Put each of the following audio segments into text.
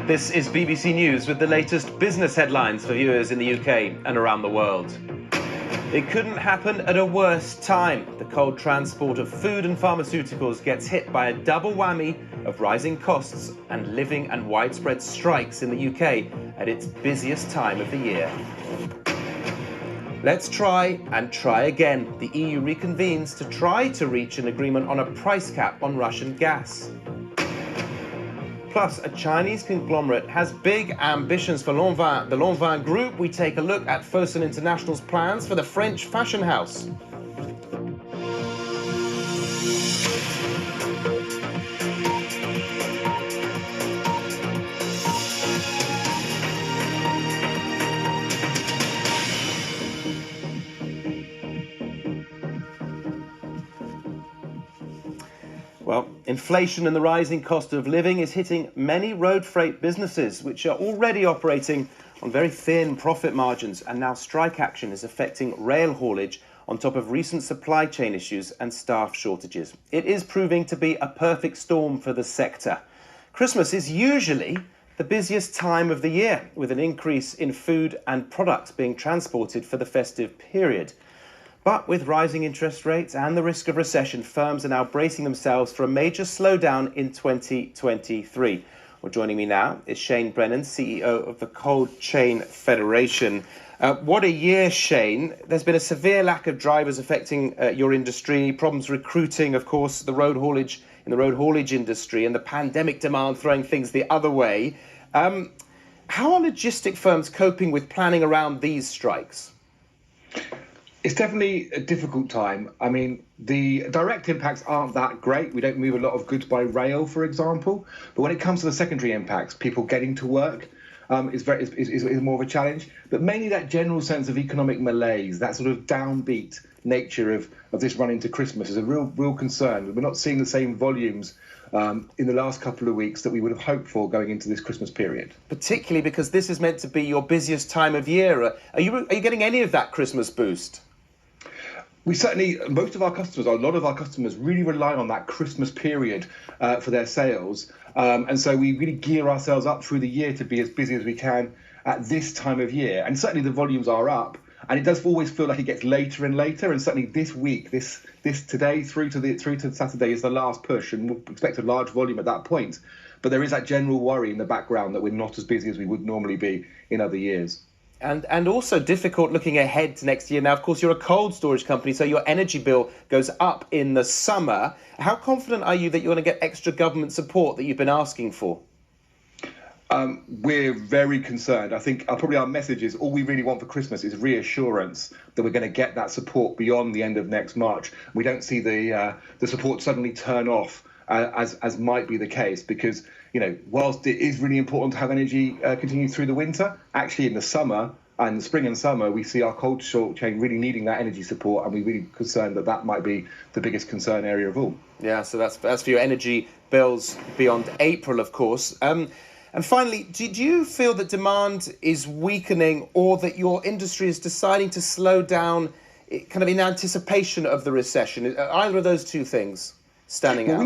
This is BBC News with the latest business headlines for viewers in the UK and around the world. It couldn't happen at a worse time. The cold transport of food and pharmaceuticals gets hit by a double whammy of rising costs and living and widespread strikes in the UK at its busiest time of the year. Let's try and try again. The EU reconvenes to try to reach an agreement on a price cap on Russian gas. Plus, a Chinese conglomerate has big ambitions for Lanvin. The Lanvin Group, we take a look at Fosun International's plans for the French fashion house. Well, inflation and the rising cost of living is hitting many road freight businesses, which are already operating on very thin profit margins, and now strike action is affecting rail haulage on top of recent supply chain issues and staff shortages. It is proving to be a perfect storm for the sector. Christmas is usually the busiest time of the year, with an increase in food and products being transported for the festive period. But with rising interest rates and the risk of recession, firms are now bracing themselves for a major slowdown in 2023. Well, joining me now is Shane Brennan, CEO of the Cold Chain Federation. What a year, Shane. There's been a severe lack of drivers affecting your industry, problems recruiting, of course, the road haulage industry, and the pandemic demand throwing things the other way. How are logistic firms coping with planning around these strikes? It's definitely a difficult time. I mean, the direct impacts aren't that great. We don't move a lot of goods by rail, for example. But when it comes to the secondary impacts, people getting to work is more of a challenge. But mainly that general sense of economic malaise, that sort of downbeat nature of this run into Christmas is a real concern. We're not seeing the same volumes in the last couple of weeks that we would have hoped for going into this Christmas period. Particularly because this is meant to be your busiest time of year. Are you getting any of that Christmas boost? We certainly, most of our customers, a lot of our customers really rely on that Christmas period for their sales. And so we really gear ourselves up through the year to be as busy as we can at this time of year. And certainly the volumes are up. And it does always feel like it gets later and later. And certainly this week, this today through to Saturday is the last push. And we'll expect a large volume at that point. But there is that general worry in the background that we're not as busy as we would normally be in other years. And also difficult looking ahead to next year. Now, of course, you're a cold storage company, so your energy bill goes up in the summer. How confident are you that you're going to get extra government support that you've been asking for? We're very concerned. I think probably our message is all we really want for Christmas is reassurance that we're going to get that support beyond the end of next March. We don't see the support suddenly turn off as might be the case, because, you know, whilst it is really important to have energy continue through the winter, actually in the summer and the spring and summer, we see our cold chain really needing that energy support, and we're really concerned that might be the biggest concern area of all. Yeah, so that's for your energy bills beyond April, of course. And finally, do you feel that demand is weakening, or that your industry is deciding to slow down kind of in anticipation of the recession? Are either of those two things standing out?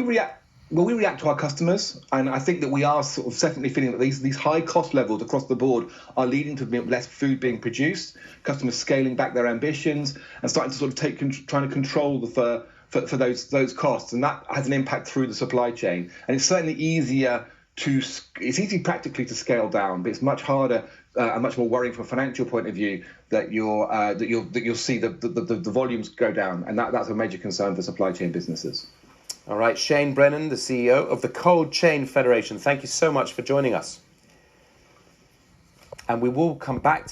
We react to our customers, and I think that we are sort of definitely feeling that these high cost levels across the board are leading to less food being produced, customers scaling back their ambitions and starting to sort of trying to control for those costs, and that has an impact through the supply chain. And it's certainly it's easy practically to scale down, but it's much harder and much more worrying from a financial point of view that you'll see the volumes go down, and that's a major concern for supply chain businesses. All right, Shane Brennan, the CEO of the Cold Chain Federation. Thank you so much for joining us. And we will come back to